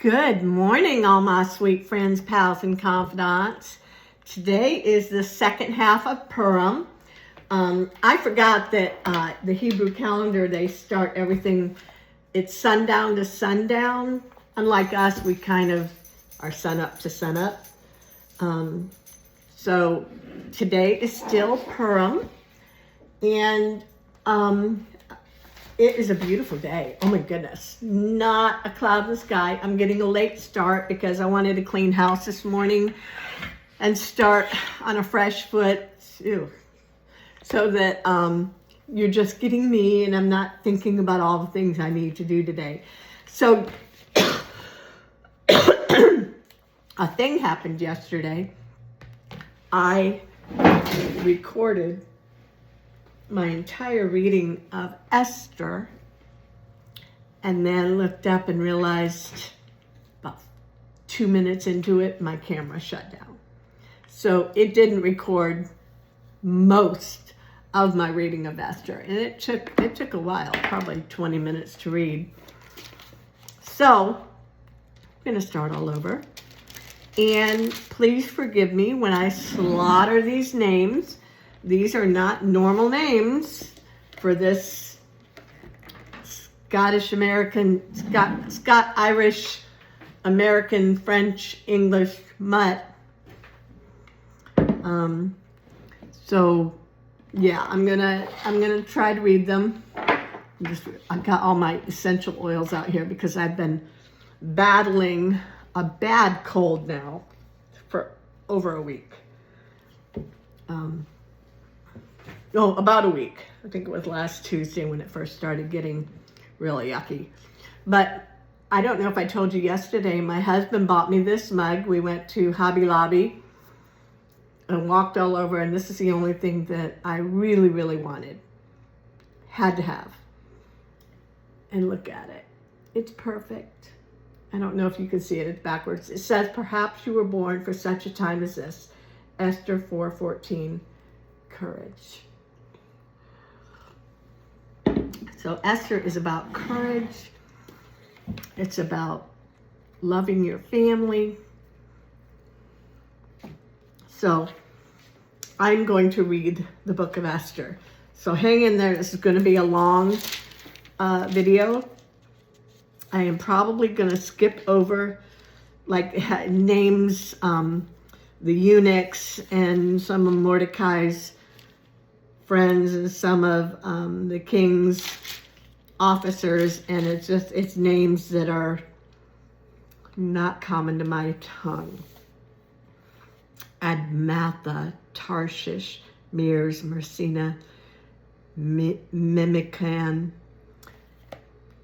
Good morning, all my sweet friends, pals, and confidants. Today is the second half of Purim. I forgot that the Hebrew calendar, they start everything, it's sundown to sundown. Unlike us, we kind of are sunup to sunup. So today is still Purim, and it is a beautiful day. Oh my goodness. Not a cloud in the sky. I'm getting a late start because I wanted to clean house this morning and start on a fresh foot. Ew. So that you're just getting me and I'm not thinking about all the things I need to do today. So a thing happened yesterday. I recorded my entire reading of Esther and then looked up and realized about 2 minutes into it, my camera shut down. So it didn't record most of my reading of Esther, and it took a while, probably 20 minutes to read. So I'm going to start all over. And please forgive me when I slaughter these names. These are not normal names for this Scottish-American, Scot-Irish, American, French, English mutt. So yeah, I'm gonna try to read them. I've got all my essential oils out here because I've been battling a bad cold now for over a week. About a week. I think it was last Tuesday when it first started getting really yucky. But I don't know if I told you yesterday, my husband bought me this mug. We went to Hobby Lobby and walked all over, and this is the only thing that I really, really wanted. Had to have. And look at it. It's perfect. I don't know if you can see it. It's backwards. It says, "Perhaps you were born for such a time as this." Esther 4:14. Courage. So Esther is about courage. It's about loving your family. So I'm going to read the book of Esther. So hang in there. This is going to be a long video. I am probably going to skip over like names, the eunuchs and some of Mordecai's friends and some of the king's officers, and it's names that are not common to my tongue. Admatha, Tarshish, Mears, Mersina, Mimican.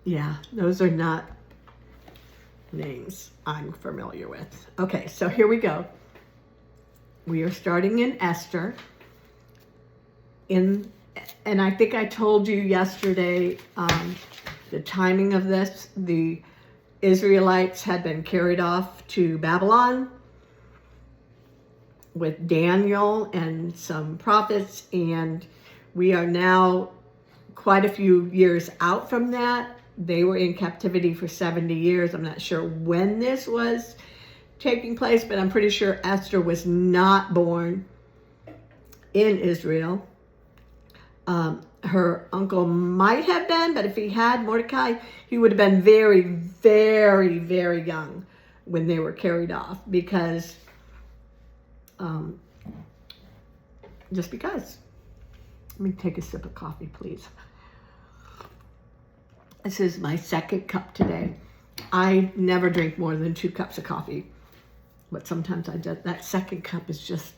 Yeah, those are not names I'm familiar with. Okay, so here we go. We are starting in Esther. And I think I told you yesterday the timing of this. The Israelites had been carried off to Babylon with Daniel and some prophets, and we are now quite a few years out from that. They were in captivity for 70 years. I'm not sure when this was taking place, but I'm pretty sure Esther was not born in Israel. Her uncle might have been, but if he had, Mordecai, he would have been very, very, very young when they were carried off because, just because. Let me take a sip of coffee, please. This is my second cup today. I never drink more than 2 cups of coffee, but sometimes I do. That second cup is just,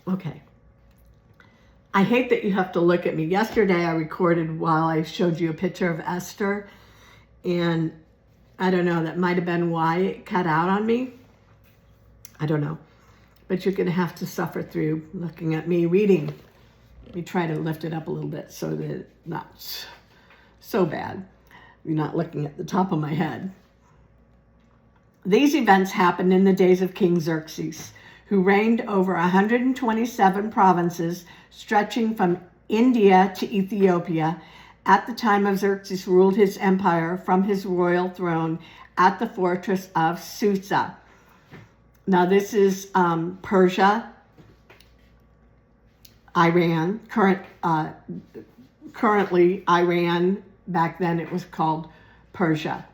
okay. I hate that you have to look at me. Yesterday I recorded while I showed you a picture of Esther, and I don't know, that might have been why it cut out on me. I don't know. But you're going to have to suffer through looking at me reading. Let me try to lift it up a little bit so that it's not so bad. You're not looking at the top of my head. These events happened in the days of King Xerxes, who reigned over 127 provinces stretching from India to Ethiopia at the time of Xerxes, ruled his empire from his royal throne at the fortress of Susa. Now this is Persia, Iran, currently Iran. Back then it was called Persia.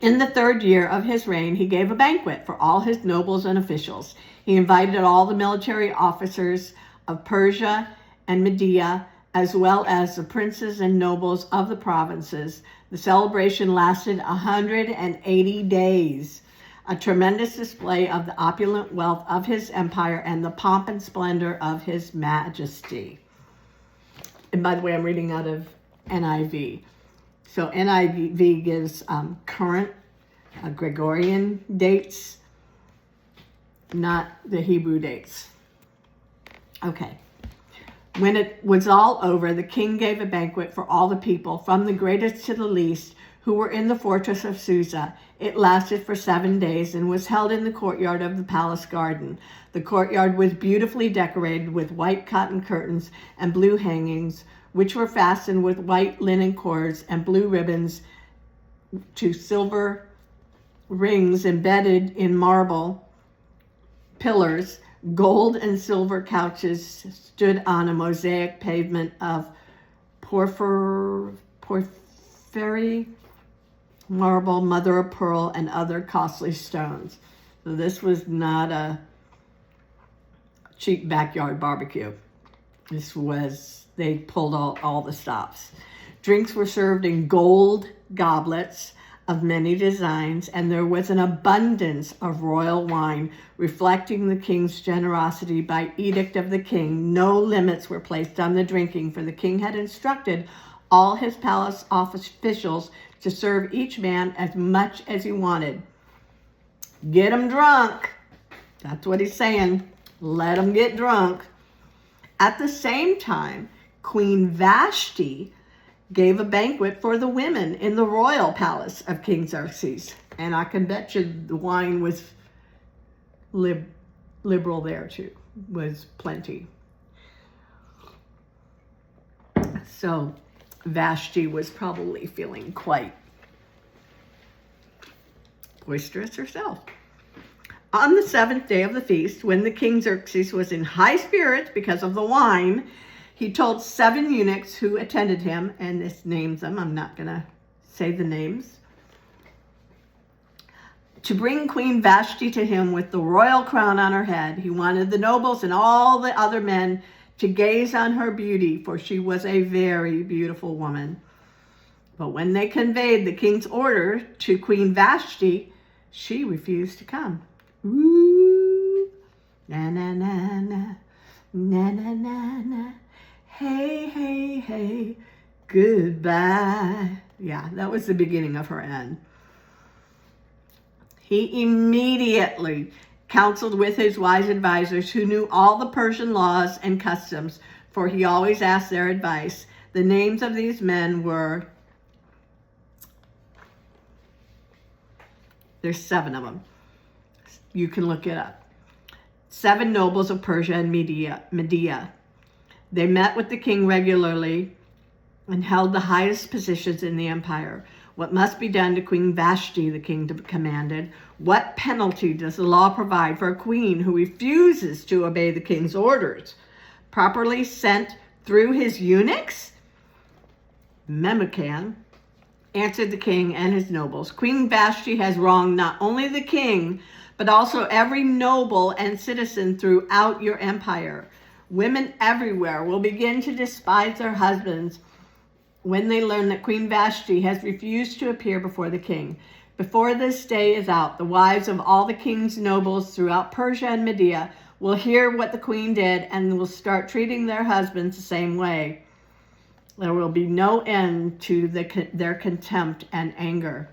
In the 3rd year of his reign, he gave a banquet for all his nobles and officials. He invited all the military officers of Persia and Media, as well as the princes and nobles of the provinces. The celebration lasted 180 days, a tremendous display of the opulent wealth of his empire and the pomp and splendor of his majesty. And by the way, I'm reading out of NIV. So NIV gives current Gregorian dates, not the Hebrew dates. Okay. When it was all over, the king gave a banquet for all the people, from the greatest to the least, who were in the fortress of Susa. It lasted for 7 days and was held in the courtyard of the palace garden. The courtyard was beautifully decorated with white cotton curtains and blue hangings, which were fastened with white linen cords and blue ribbons to silver rings embedded in marble pillars. Gold and silver couches stood on a mosaic pavement of porphyry, marble, mother of pearl, and other costly stones. So this was not a cheap backyard barbecue. This was, they pulled all the stops. Drinks were served in gold goblets of many designs, and there was an abundance of royal wine, reflecting the king's generosity. By edict of the king, no limits were placed on the drinking, for the king had instructed all his palace officials to serve each man as much as he wanted. Get them drunk. That's what he's saying. Let them get drunk. At the same time, Queen Vashti gave a banquet for the women in the royal palace of King Xerxes. And I can bet you the wine was liberal there too, was plenty. So Vashti was probably feeling quite boisterous herself. On the 7th day of the feast, when the King Xerxes was in high spirits because of the wine, he told 7 eunuchs who attended him, and this names them, I'm not going to say the names, to bring Queen Vashti to him with the royal crown on her head. He wanted the nobles and all the other men to gaze on her beauty, for she was a very beautiful woman. But when they conveyed the king's order to Queen Vashti, she refused to come. Ooh, na na na na, na na na na. Hey, hey, hey, goodbye. Yeah, that was the beginning of her end. He immediately counseled with his wise advisors who knew all the Persian laws and customs, for he always asked their advice. The names of these men were, there's 7 of them. You can look it up. 7 nobles of Persia and Media. They met with the king regularly and held the highest positions in the empire. What must be done to Queen Vashti, the king commanded. What penalty does the law provide for a queen who refuses to obey the king's orders? Properly sent through his eunuchs? Memucan answered the king and his nobles. Queen Vashti has wronged not only the king, but also every noble and citizen throughout your empire. Women everywhere will begin to despise their husbands when they learn that Queen Vashti has refused to appear before the king. Before this day is out, the wives of all the king's nobles throughout Persia and Media will hear what the queen did and will start treating their husbands the same way. There will be no end to their contempt and anger.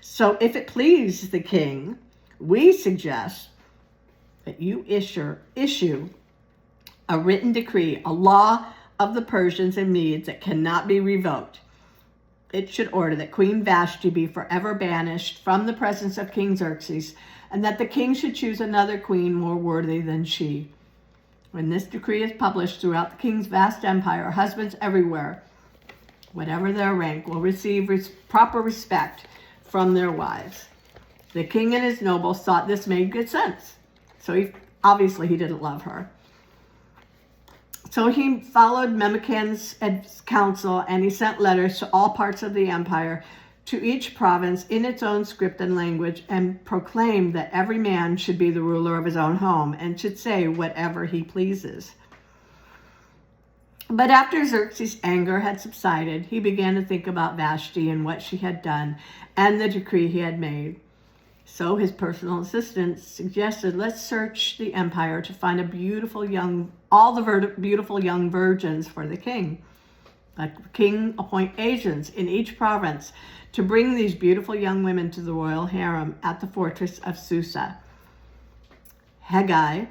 So if it please the king, we suggest that you issue a written decree, a law of the Persians and Medes that cannot be revoked. It should order that Queen Vashti be forever banished from the presence of King Xerxes, and that the king should choose another queen more worthy than she. When this decree is published throughout the king's vast empire, husbands everywhere, whatever their rank, will receive proper respect from their wives. The king and his nobles thought this made good sense. So obviously he didn't love her. So he followed Memucan's counsel, and he sent letters to all parts of the empire, to each province in its own script and language, and proclaimed that every man should be the ruler of his own home and should say whatever he pleases. But after Xerxes' anger had subsided, he began to think about Vashti and what she had done and the decree he had made. So his personal assistant suggested, let's search the empire to find all the beautiful young virgins for the king. The king appoint agents in each province to bring these beautiful young women to the royal harem at the fortress of Susa. Hegai,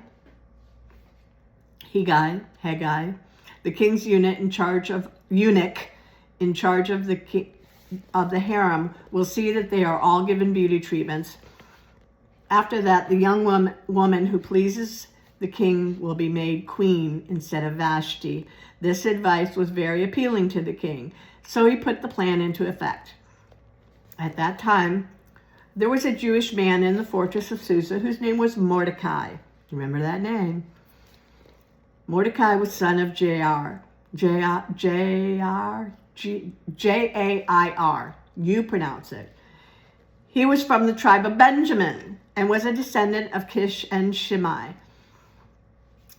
the king's eunuch in charge of the harem, will see that they are all given beauty treatments. After that, the young woman who pleases the king will be made queen instead of Vashti. This advice was very appealing to the king, so he put the plan into effect. At that time, there was a Jewish man in the fortress of Susa whose name was Mordecai. Remember that name? Mordecai was son of Jair. Jair. You pronounce it. He was from the tribe of Benjamin and was a descendant of Kish and Shimei.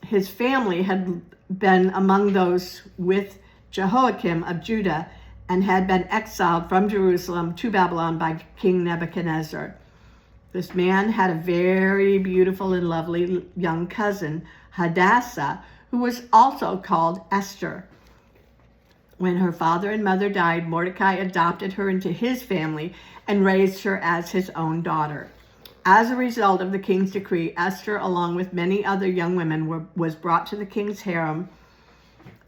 His family had been among those with Jehoiakim of Judah and had been exiled from Jerusalem to Babylon by King Nebuchadnezzar. This man had a very beautiful and lovely young cousin, Hadassah, who was also called Esther. When her father and mother died, Mordecai adopted her into his family and raised her as his own daughter. As a result of the king's decree, Esther, along with many other young women, was brought to the king's harem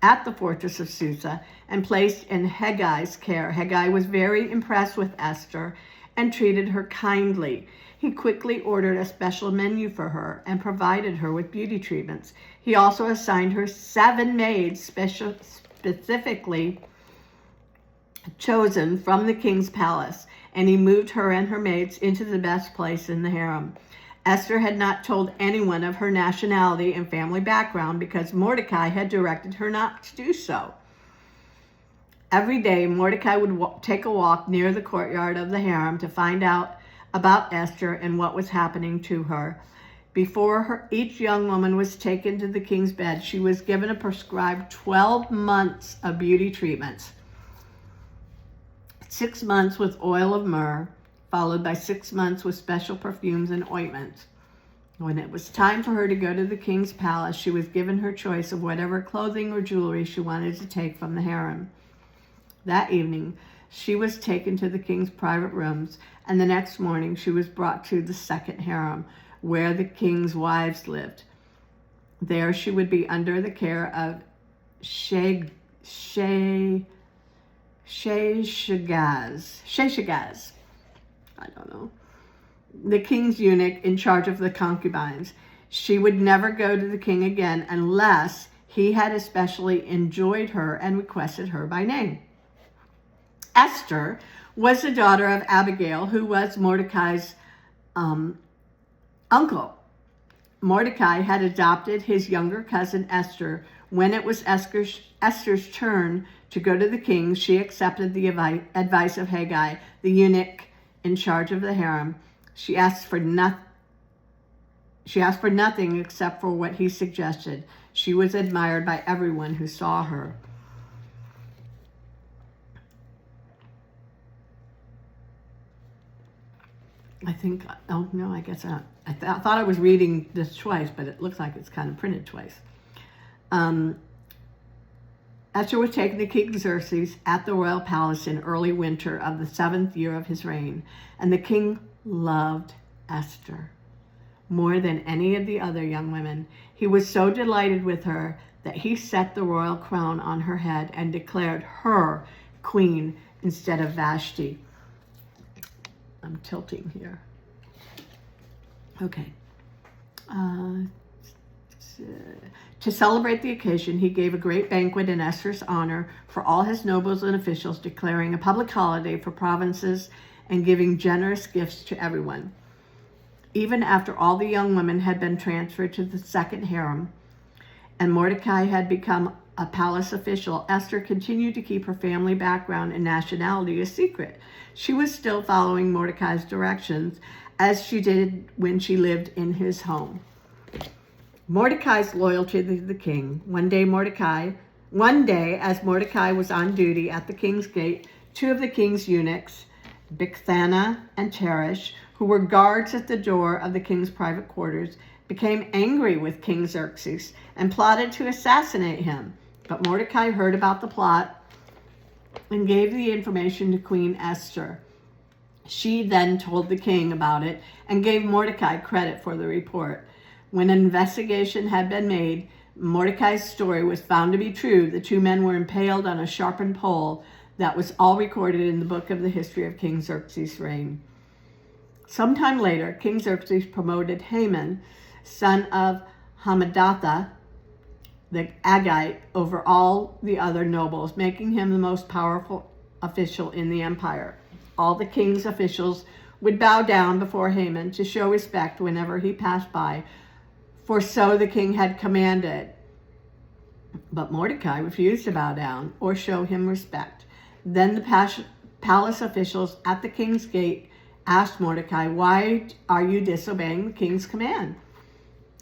at the fortress of Susa and placed in Hegai's care. Hegai was very impressed with Esther and treated her kindly. He quickly ordered a special menu for her and provided her with beauty treatments. He also assigned her 7 maids specifically chosen from the king's palace, and he moved her and her maids into the best place in the harem. Esther had not told anyone of her nationality and family background because Mordecai had directed her not to do so. Every day, Mordecai would take a walk near the courtyard of the harem to find out about Esther and what was happening to her. Before each young woman was taken to the king's bed, she was given a prescribed 12 months of beauty treatments. 6 months with oil of myrrh, followed by 6 months with special perfumes and ointments. When it was time for her to go to the king's palace, she was given her choice of whatever clothing or jewelry she wanted to take from the harem. That evening, she was taken to the king's private rooms, and the next morning she was brought to the second harem, where the king's wives lived. There she would be under the care of Sheshagaz. I don't know. The king's eunuch in charge of the concubines. She would never go to the king again unless he had especially enjoyed her and requested her by name. Esther was the daughter of Abigail, who was Mordecai's uncle. Mordecai had adopted his younger cousin Esther. When it was Esther's turn to go to the king, she accepted the advice of Hegai, the eunuch in charge of the harem. She asked for nothing except for what he suggested. She was admired by everyone who saw her. I thought I was reading this twice, but it looks like it's kind of printed twice. Esther was taken to King Xerxes at the royal palace in early winter of the 7th year of his reign, and the king loved Esther more than any of the other young women. He was so delighted with her that he set the royal crown on her head and declared her queen instead of Vashti. I'm tilting here. Okay. To celebrate the occasion, he gave a great banquet in Esther's honor for all his nobles and officials, declaring a public holiday for provinces and giving generous gifts to everyone. Even after all the young women had been transferred to the second harem and Mordecai had become a palace official, Esther continued to keep her family background and nationality a secret. She was still following Mordecai's directions as she did when she lived in his home. Mordecai's loyalty to the king. One day, as Mordecai was on duty at the king's gate, two of the king's eunuchs, Bigthana and Teresh, who were guards at the door of the king's private quarters, became angry with King Xerxes and plotted to assassinate him. But Mordecai heard about the plot and gave the information to Queen Esther. She then told the king about it and gave Mordecai credit for the report. When an investigation had been made, Mordecai's story was found to be true. The two men were impaled on a sharpened pole. That was all recorded in the book of the history of King Xerxes' reign. Sometime later, King Xerxes promoted Haman, son of Hammedatha, the Agagite, over all the other nobles, making him the most powerful official in the empire. All the king's officials would bow down before Haman to show respect whenever he passed by, for so the king had commanded. But Mordecai refused to bow down or show him respect. Then the palace officials at the king's gate asked Mordecai, "Why are you disobeying the king's command?"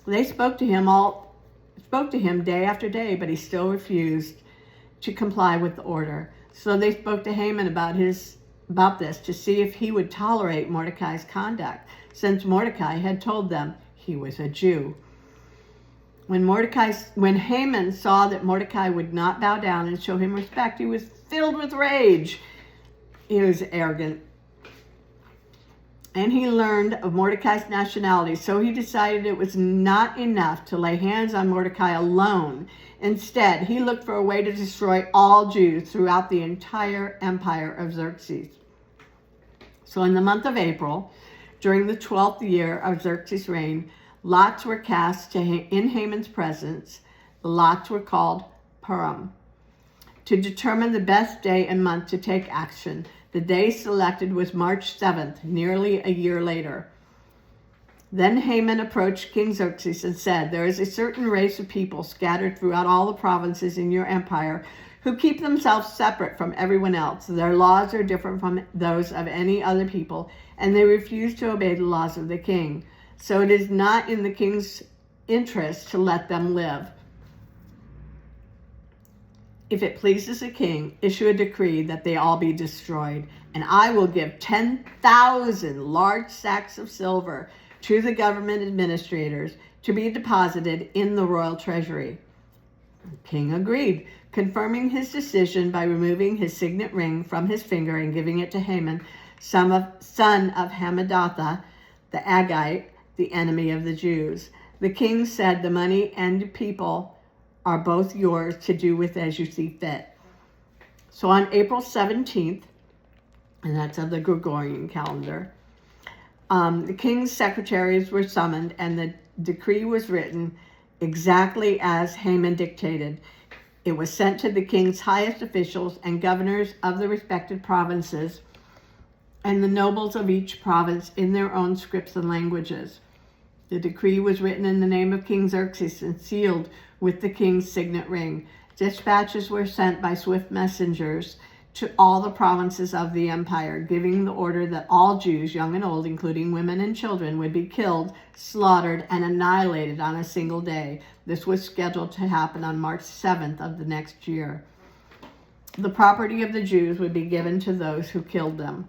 They spoke to him day after day, but he still refused to comply with the order. So they spoke to Haman about this to see if he would tolerate Mordecai's conduct, since Mordecai had told them he was a Jew. When Haman saw that Mordecai would not bow down and show him respect, he was filled with rage. He was arrogant. And he learned of Mordecai's nationality, so he decided it was not enough to lay hands on Mordecai alone. Instead, he looked for a way to destroy all Jews throughout the entire empire of Xerxes. So in the month of April, during the 12th year of Xerxes' reign, lots were cast in Haman's presence. The lots were called Purim, to determine the best day and month to take action. The day selected was March 7th, nearly a year later. Then Haman approached King Xerxes and said, "There is a certain race of people scattered throughout all the provinces in your empire who keep themselves separate from everyone else. Their laws are different from those of any other people, and they refuse to obey the laws of the king. So it is not in the king's interest to let them live. If it pleases the king, issue a decree that they all be destroyed, and I will give 10,000 large sacks of silver to the government administrators to be deposited in the royal treasury." The king agreed, confirming his decision by removing his signet ring from his finger and giving it to Haman, son of Hammedatha, the Agagite, the enemy of the Jews. The king said, "The money and people are both yours to do with as you see fit." So on April 17th, and that's of the Gregorian calendar, the king's secretaries were summoned and the decree was written exactly as Haman dictated. It was sent to the king's highest officials and governors of the respected provinces and the nobles of each province in their own scripts and languages. The decree was written in the name of King Xerxes and sealed with the king's signet ring. Dispatches were sent by swift messengers to all the provinces of the empire, giving the order that all Jews, young and old, including women and children, would be killed, slaughtered, and annihilated on a single day. This was scheduled to happen on March 7th of the next year. The property of the Jews would be given to those who killed them.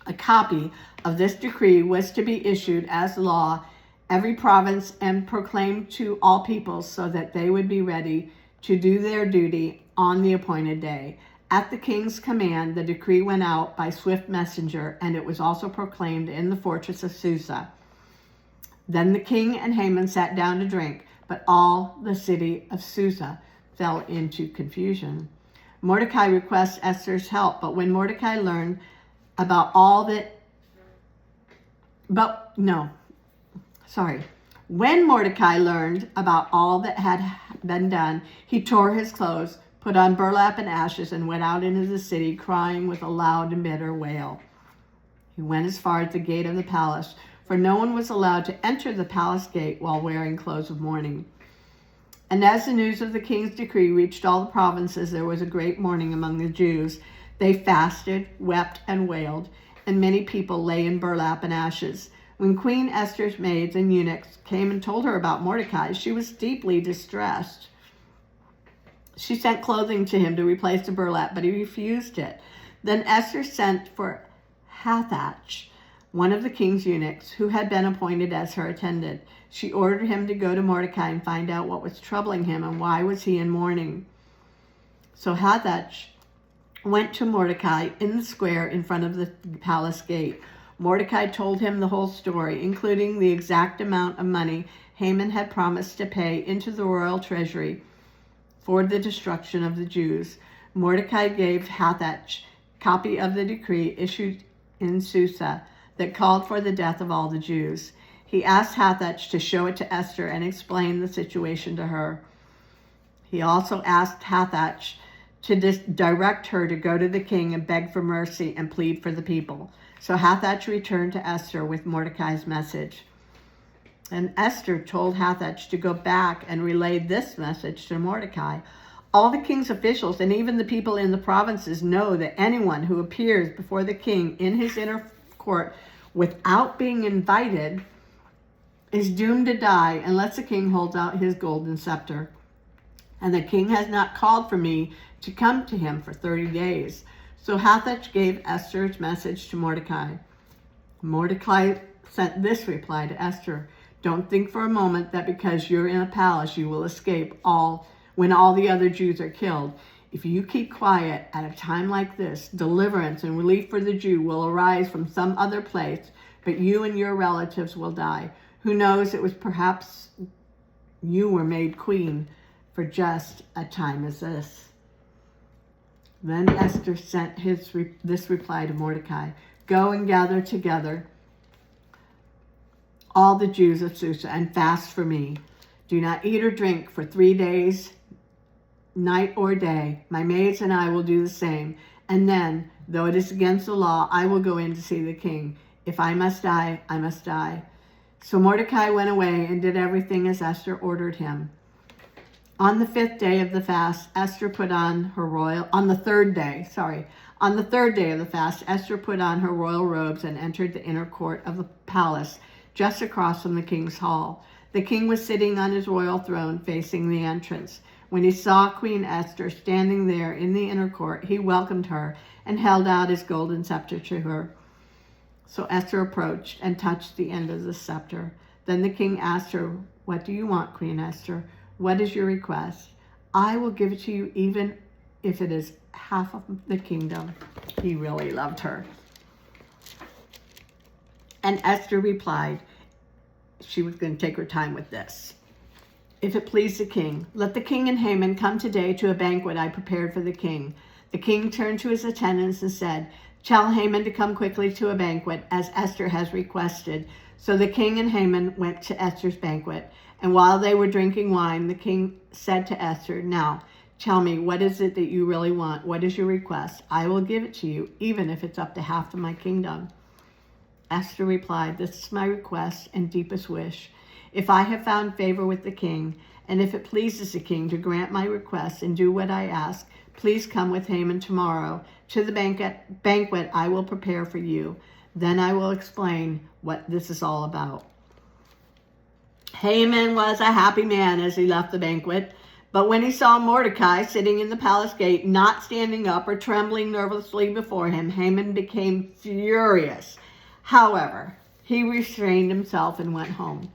A copy of this decree was to be issued as law every province and proclaimed to all peoples so that they would be ready to do their duty on the appointed day. At the king's command, the decree went out by swift messenger, and it was also proclaimed in the fortress of Susa. Then the king and Haman sat down to drink, but all the city of Susa fell into confusion. Mordecai requests Esther's help, but when Mordecai learned about all that, When Mordecai learned about all that had been done, he tore his clothes, put on burlap and ashes, and went out into the city, crying with a loud and bitter wail. He went as far as the gate of the palace, for no one was allowed to enter the palace gate while wearing clothes of mourning. And as the news of the king's decree reached all the provinces, there was a great mourning among the Jews. They fasted, wept, and wailed, and many people lay in burlap and ashes. When Queen Esther's maids and eunuchs came and told her about Mordecai, she was deeply distressed. She sent clothing to him to replace the burlap, but he refused it. Then Esther sent for Hathach, one of the king's eunuchs, who had been appointed as her attendant. She ordered him to go to Mordecai and find out what was troubling him and why was he in mourning. So Hathach went to Mordecai in the square in front of the palace gate. Mordecai told him the whole story, including the exact amount of money Haman had promised to pay into the royal treasury for the destruction of the Jews. Mordecai gave Hathach a copy of the decree issued in Susa that called for the death of all the Jews. He asked Hathach to show it to Esther and explain the situation to her. He also asked Hathach to direct her to go to the king and beg for mercy and plead for the people. So Hathach returned to Esther with Mordecai's message. And Esther told Hathach to go back and relay this message to Mordecai. All the king's officials and even the people in the provinces know that anyone who appears before the king in his inner court without being invited is doomed to die unless the king holds out his golden scepter. And the king has not called for me to come to him for 30 days. So Hathach gave Esther's message to Mordecai. Mordecai sent this reply to Esther. Don't think for a moment that because you're in a palace you will escape when all the other Jews are killed. If you keep quiet at a time like this, deliverance and relief for the Jew will arise from some other place, but you and your relatives will die. Who knows, it was perhaps you were made queen for just a time as this. Then Esther sent this reply to Mordecai. Go and gather together all the Jews of Susa and fast for me. Do not eat or drink for 3 days, night or day. My maids and I will do the same. And then, though it is against the law, I will go in to see the king. If I must die, I must die. So Mordecai went away and did everything as Esther ordered him. On the third day of the fast, Esther put on her royal robes and entered the inner court of the palace, just across from the king's hall. The king was sitting on his royal throne facing the entrance. When he saw Queen Esther standing there in the inner court, he welcomed her and held out his golden scepter to her. So Esther approached and touched the end of the scepter. Then the king asked her, What do you want, Queen Esther? What is your request? I will give it to you even if it is half of the kingdom. He really loved her. And Esther replied, she was going to take her time with this. If it please the king, let the king and Haman come today to a banquet I prepared for the king. The king turned to his attendants and said, Tell Haman to come quickly to a banquet, as Esther has requested. So the king and Haman went to Esther's banquet. And while they were drinking wine, the king said to Esther, Now, tell me, what is it that you really want? What is your request? I will give it to you, even if it's up to half of my kingdom. Esther replied, This is my request and deepest wish. If I have found favor with the king, and if it pleases the king to grant my request and do what I ask, please come with Haman tomorrow to the banquet I will prepare for you. Then I will explain what this is all about. Haman was a happy man as he left the banquet, but when he saw Mordecai sitting in the palace gate, not standing up or trembling nervously before him, Haman became furious. However, he restrained himself and went home.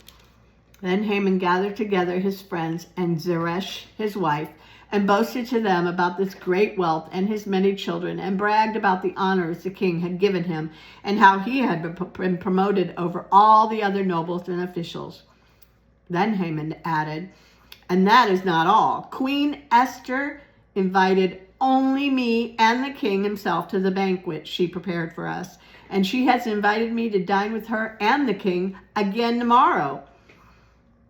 Then Haman gathered together his friends and Zeresh, his wife, and boasted to them about this great wealth and his many children, and bragged about the honors the king had given him and how he had been promoted over all the other nobles and officials. Then Haman added, And that is not all. Queen Esther invited only me and the king himself to the banquet she prepared for us, and she has invited me to dine with her and the king again tomorrow.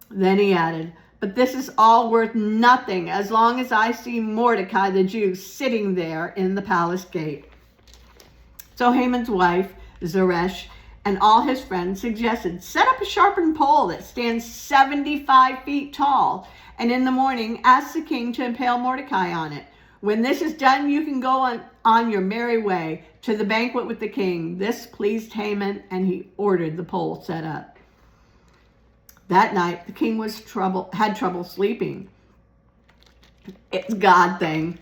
Then he added, "But this is all worth nothing as long as I see Mordecai the Jew sitting there in the palace gate." So Haman's wife, Zeresh, and all his friends suggested, "Set up a sharpened pole that stands 75 feet tall, and in the morning ask the king to impale Mordecai on it. When this is done, you can go on your merry way to the banquet with the king." This pleased Haman, and he ordered the pole set up. That night, the king had trouble sleeping. It's a God thing.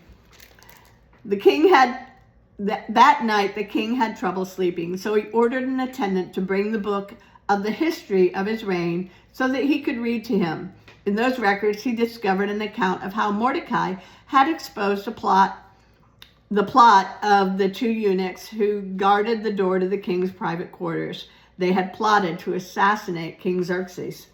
That night, the king had trouble sleeping, so he ordered an attendant to bring the book of the history of his reign so that he could read to him. In those records, he discovered an account of how Mordecai had exposed the plot of the two eunuchs who guarded the door to the king's private quarters. They had plotted to assassinate King Xerxes.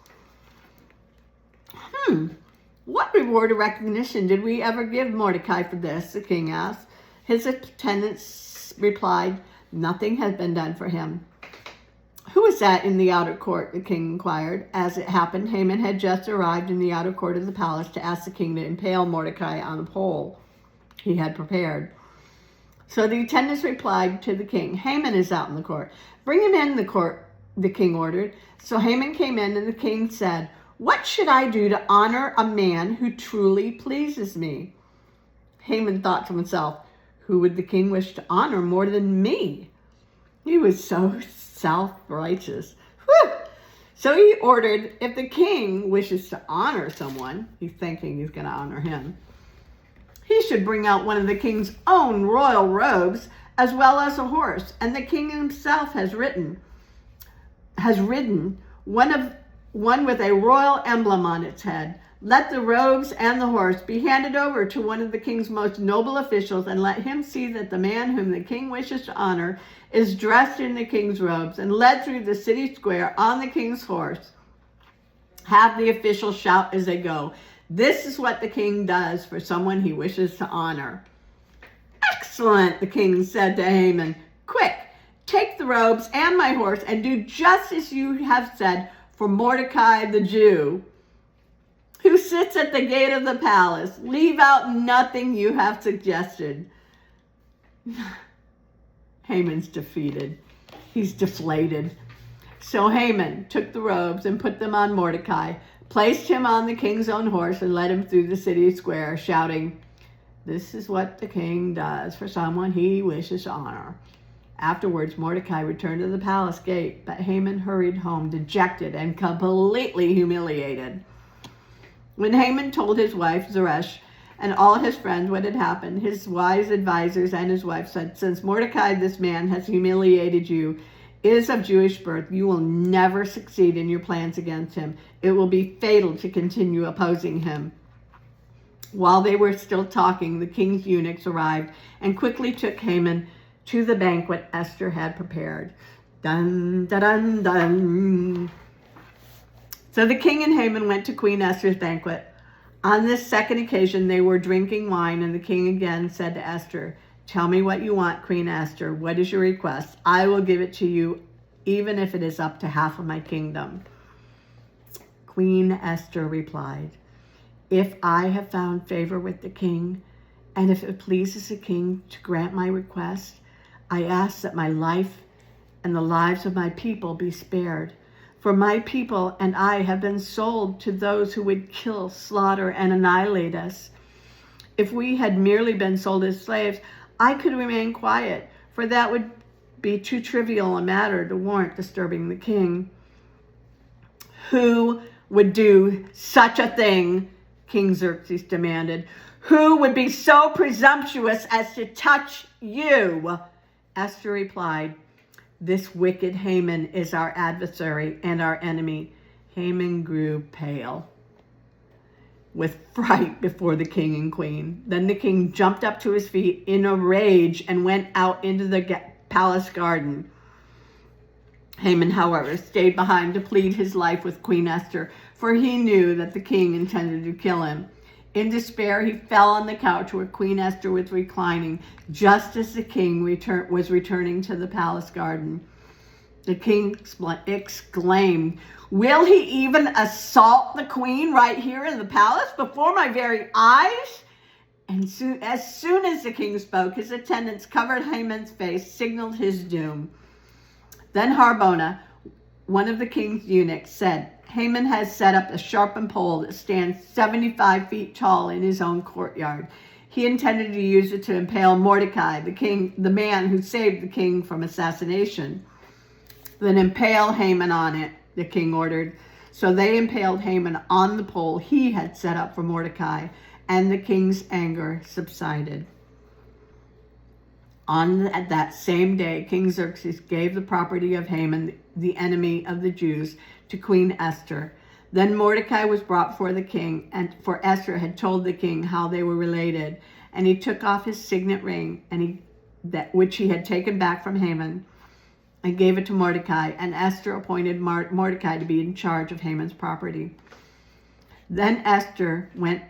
What reward or recognition did we ever give Mordecai for this?" the king asked. His attendants replied, "Nothing has been done for him." "Who is that in the outer court?" the king inquired. As it happened, Haman had just arrived in the outer court of the palace to ask the king to impale Mordecai on a pole he had prepared. So the attendants replied to the king, "Haman is out in the court." "Bring him in the court," the king ordered. So Haman came in, and the king said, "What should I do to honor a man who truly pleases me?" Haman thought to himself, "Who would the king wish to honor more than me?" He was so self-righteous. Whew! So he ordered, if the king wishes to honor someone, he's thinking he's going to honor him, he should bring out one of the king's own royal robes as well as a horse. And the king himself has ridden one with a royal emblem on its head. Let the robes and the horse be handed over to one of the king's most noble officials, and let him see that the man whom the king wishes to honor is dressed in the king's robes and led through the city square on the king's horse. Have the officials shout as they go, 'This is what the king does for someone he wishes to honor.'" "Excellent," the king said to Haman. "Quick, take the robes and my horse and do just as you have said for Mordecai the Jew, who sits at the gate of the palace. Leave out nothing you have suggested." Haman's defeated. He's deflated. So Haman took the robes and put them on Mordecai, placed him on the king's own horse, and led him through the city square, shouting, "This is what the king does for someone he wishes to honor." Afterwards, Mordecai returned to the palace gate, but Haman hurried home, dejected and completely humiliated. When Haman told his wife, Zeresh, and all his friends what had happened, his wise advisors and his wife said, "Since Mordecai, this man, has humiliated you, is of Jewish birth, you will never succeed in your plans against him. It will be fatal to continue opposing him." While they were still talking, the king's eunuchs arrived and quickly took Haman to the banquet Esther had prepared. Dun, dun, dun, dun. So the king and Haman went to Queen Esther's banquet. On this second occasion, they were drinking wine, and the king again said to Esther, "Tell me what you want, Queen Esther. What is your request? I will give it to you, even if it is up to half of my kingdom." Queen Esther replied, "If I have found favor with the king, and if it pleases the king to grant my request, I ask that my life and the lives of my people be spared. For my people and I have been sold to those who would kill, slaughter, and annihilate us. If we had merely been sold as slaves, I could remain quiet, for that would be too trivial a matter to warrant disturbing the king." "Who would do such a thing?" King Xerxes demanded. "Who would be so presumptuous as to touch you?" Esther replied, "This wicked Haman is our adversary and our enemy." Haman grew pale with fright before the king and queen. Then the king jumped up to his feet in a rage and went out into the palace garden. Haman, however, stayed behind to plead his life with Queen Esther, for he knew that the king intended to kill him. In despair, he fell on the couch where Queen Esther was reclining, just as the king was returning to the palace garden. The king exclaimed, "Will he even assault the queen right here in the palace before my very eyes?" And as soon as the king spoke, his attendants covered Haman's face, signaled his doom. Then Harbona, one of the king's eunuchs, said, "Haman has set up a sharpened pole that stands 75 feet tall in his own courtyard. He intended to use it to impale Mordecai, the man who saved the king from assassination. Then impale Haman on it," the king ordered. So they impaled Haman on the pole he had set up for Mordecai, and the king's anger subsided. On that same day, King Xerxes gave the property of Haman, the enemy of the Jews, to Queen Esther. Then Mordecai was brought before the king, and for Esther had told the king how they were related. And he took off his signet ring, which he had taken back from Haman, and gave it to Mordecai. And Esther appointed Mordecai to be in charge of Haman's property. Then Esther went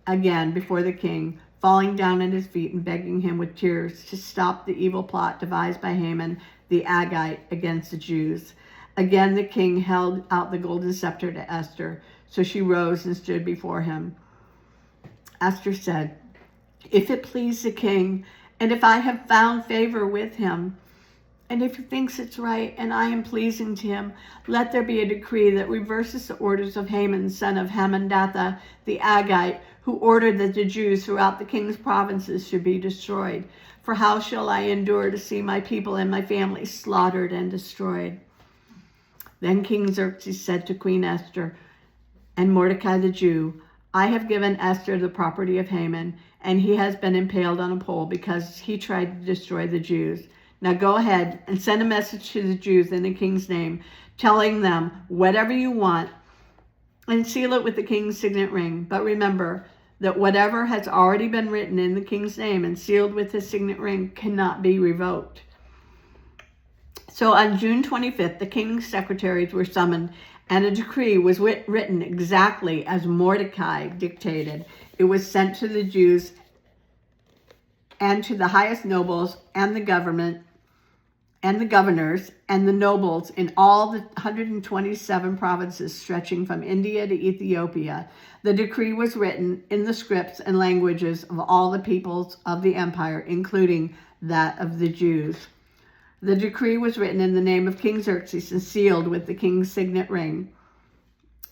again before the king, falling down at his feet and begging him with tears to stop the evil plot devised by Haman the Agagite against the Jews. Again the king held out the golden scepter to Esther, so she rose and stood before him. Esther said, "If it please the king, and if I have found favor with him, and if he thinks it's right and I am pleasing to him, let there be a decree that reverses the orders of Haman, son of Hammedatha the Agagite, who ordered that the Jews throughout the king's provinces should be destroyed. For how shall I endure to see my people and my family slaughtered and destroyed?" Then King Xerxes said to Queen Esther and Mordecai the Jew, "I have given Esther the property of Haman, and he has been impaled on a pole because he tried to destroy the Jews. Now go ahead and send a message to the Jews in the king's name, telling them whatever you want, and seal it with the king's signet ring. But remember that whatever has already been written in the king's name and sealed with his signet ring cannot be revoked." So on June 25th, the king's secretaries were summoned, and a decree was written exactly as Mordecai dictated. It was sent to the Jews and to the highest nobles and the governors and the nobles in all the 127 provinces stretching from India to Ethiopia. The decree was written in the scripts and languages of all the peoples of the empire, including that of the Jews. The decree was written in the name of King Xerxes and sealed with the king's signet ring.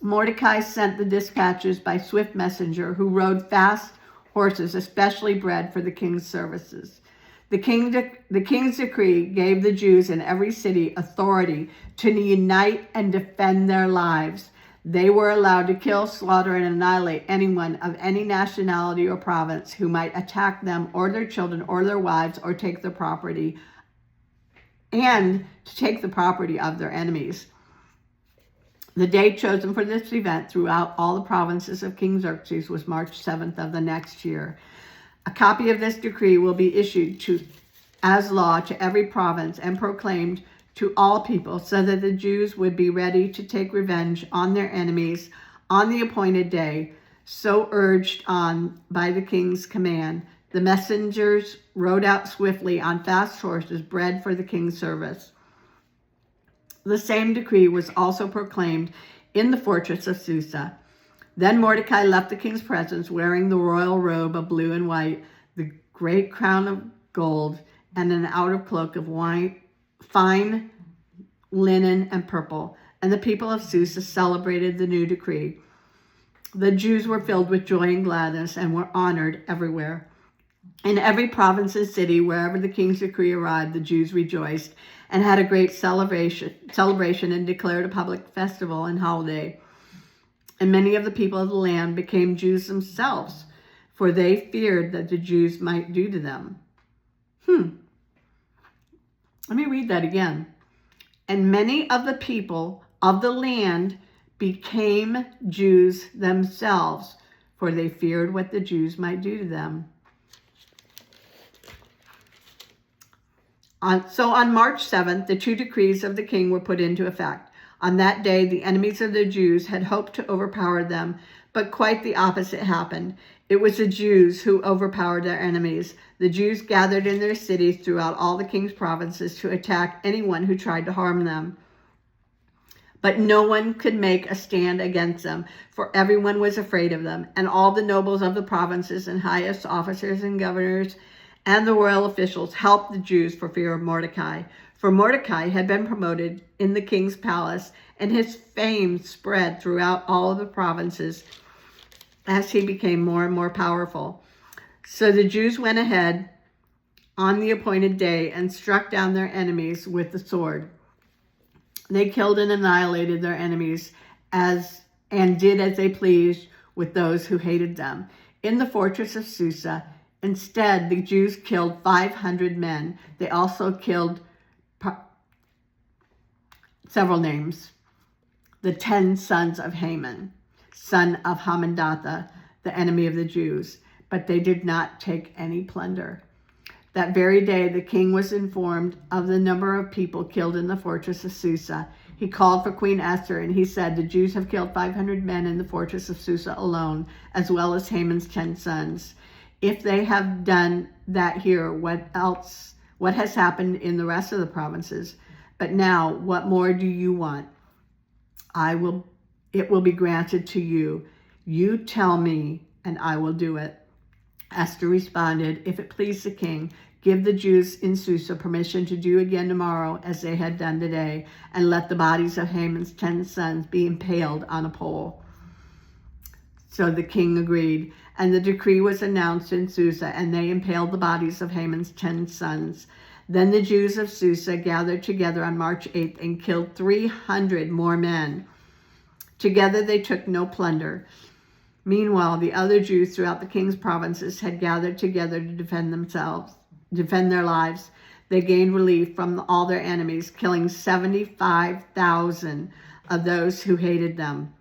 Mordecai sent the dispatches by swift messenger who rode fast horses especially bred for the king's services. The king's decree gave the Jews in every city authority to unite and defend their lives. They were allowed to kill, slaughter, and annihilate anyone of any nationality or province who might attack them or their children or their wives or take their property, and to take the property of their enemies. The day chosen for this event throughout all the provinces of King Xerxes was March 7th of the next year. A copy of this decree will be issued as law to every province and proclaimed to all people, so that the Jews would be ready to take revenge on their enemies on the appointed day. So urged on by the king's command, the messengers rode out swiftly on fast horses bred for the king's service. The same decree was also proclaimed in the fortress of Susa. Then Mordecai left the king's presence wearing the royal robe of blue and white, the great crown of gold, and an outer cloak of fine linen and purple. And the people of Susa celebrated the new decree. The Jews were filled with joy and gladness and were honored everywhere. In every province and city, wherever the king's decree arrived, the Jews rejoiced and had a great celebration and declared a public festival and holiday. And many of the people of the land became Jews themselves, for they feared that the Jews might do to them. Let me read that again. And many of the people of the land became Jews themselves, for they feared what the Jews might do to them. So on March 7th, the two decrees of the king were put into effect. On that day, the enemies of the Jews had hoped to overpower them, but quite the opposite happened. It was the Jews who overpowered their enemies. The Jews gathered in their cities throughout all the king's provinces to attack anyone who tried to harm them. But no one could make a stand against them, for everyone was afraid of them. And all the nobles of the provinces and highest officers and governors and the royal officials helped the Jews for fear of Mordecai. For Mordecai had been promoted in the king's palace, and his fame spread throughout all of the provinces as he became more and more powerful. So the Jews went ahead on the appointed day and struck down their enemies with the sword. They killed and annihilated their enemies and did as they pleased with those who hated them. In the fortress of Susa, instead, the Jews killed 500 men. They also killed several names. The 10 sons of Haman, son of Hammedatha, the enemy of the Jews. But they did not take any plunder. That very day, the king was informed of the number of people killed in the fortress of Susa. He called for Queen Esther, and he said, "The Jews have killed 500 men in the fortress of Susa alone, as well as Haman's 10 sons. If they have done that here, what has happened in the rest of the provinces? But now, what more do you want? It will be granted to you. You tell me, and I will do it." Esther responded, "If it please the king, give the Jews in Susa permission to do again tomorrow as they had done today, and let the bodies of Haman's 10 sons be impaled on a pole." So the king agreed, and the decree was announced in Susa, and they impaled the bodies of Haman's 10 sons. Then the Jews of Susa gathered together on March 8th and killed 300 more men. Together they took no plunder. Meanwhile, the other Jews throughout the king's provinces had gathered together to defend their lives. They gained relief from all their enemies, killing 75,000 of those who hated them.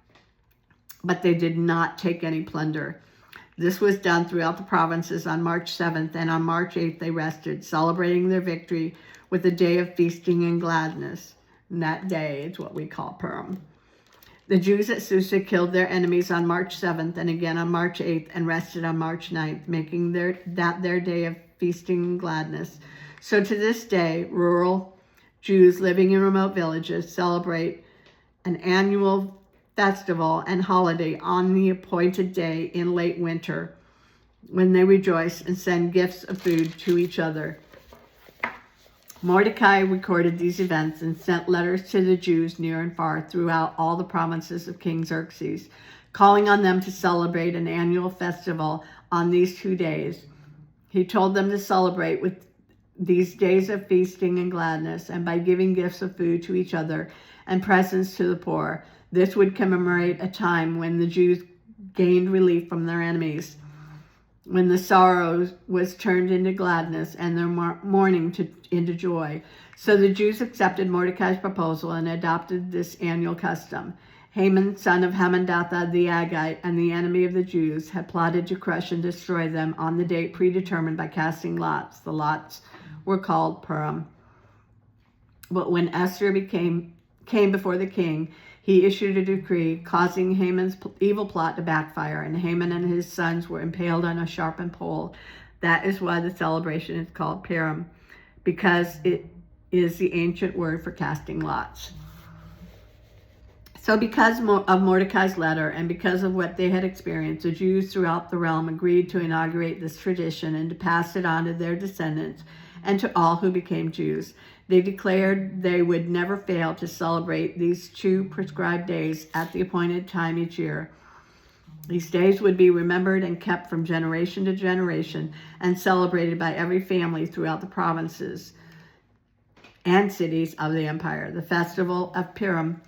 But they did not take any plunder. This was done throughout the provinces on March 7th, and on March 8th they rested, celebrating their victory with a day of feasting and gladness. And that day is what we call Purim. The Jews at Susa killed their enemies on March 7th and again on March 8th and rested on March 9th, making that their day of feasting and gladness. So to this day, rural Jews living in remote villages celebrate an annual festival and holiday on the appointed day in late winter, when they rejoice and send gifts of food to each other. Mordecai recorded these events and sent letters to the Jews near and far throughout all the provinces of King Xerxes, calling on them to celebrate an annual festival on these 2 days. He told them to celebrate with these days of feasting and gladness, and by giving gifts of food to each other and presents to the poor. This would commemorate a time when the Jews gained relief from their enemies, when the sorrow was turned into gladness and their mourning into joy. So the Jews accepted Mordecai's proposal and adopted this annual custom. Haman, son of Hammedatha the Agagite, and the enemy of the Jews, had plotted to crush and destroy them on the date predetermined by casting lots. The lots were called Purim. But when Esther came before the king, he issued a decree causing Haman's evil plot to backfire, and Haman and his sons were impaled on a sharpened pole. That is why the celebration is called Purim, because it is the ancient word for casting lots. So because of Mordecai's letter and because of what they had experienced, the Jews throughout the realm agreed to inaugurate this tradition and to pass it on to their descendants and to all who became Jews. They declared they would never fail to celebrate these 2 prescribed days at the appointed time each year. These days would be remembered and kept from generation to generation and celebrated by every family throughout the provinces and cities of the empire. The festival of Purim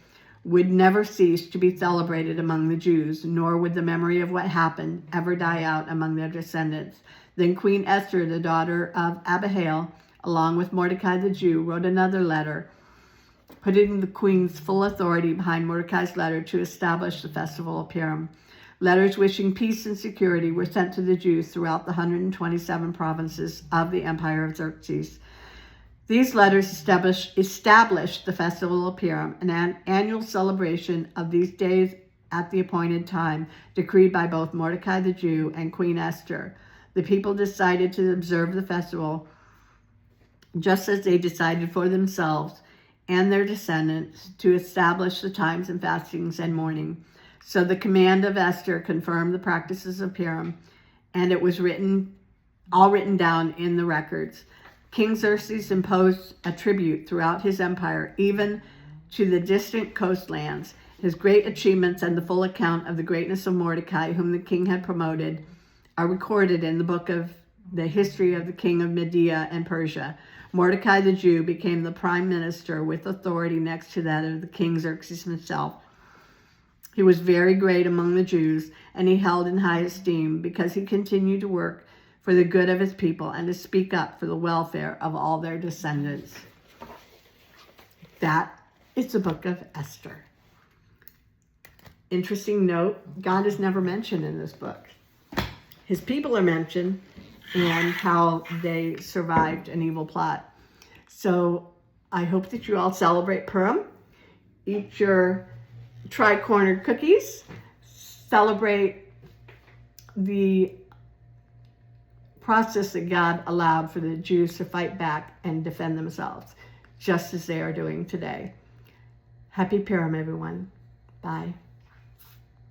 would never cease to be celebrated among the Jews, nor would the memory of what happened ever die out among their descendants. Then Queen Esther, the daughter of Abihail, along with Mordecai the Jew, wrote another letter, putting the queen's full authority behind Mordecai's letter to establish the festival of Purim. Letters wishing peace and security were sent to the Jews throughout the 127 provinces of the empire of Xerxes. These letters established the festival of Purim, an annual celebration of these days at the appointed time, decreed by both Mordecai the Jew and Queen Esther. The people decided to observe the festival just as they decided for themselves and their descendants to establish the times and fastings and mourning. So the command of Esther confirmed the practices of Purim, and it was all written down in the records. King Xerxes imposed a tribute throughout his empire, even to the distant coastlands. His great achievements and the full account of the greatness of Mordecai, whom the king had promoted, are recorded in the book of the history of the king of Media and Persia. Mordecai the Jew became the prime minister with authority next to that of the king Xerxes himself. He was very great among the Jews, and he held in high esteem because he continued to work for the good of his people and to speak up for the welfare of all their descendants. That is the book of Esther. Interesting note, God is never mentioned in this book. His people are mentioned and how they survived an evil plot. So I hope that you all celebrate Purim. Eat your tri-cornered cookies. Celebrate the process that God allowed for the Jews to fight back and defend themselves, just as they are doing today. Happy Purim, everyone. Bye.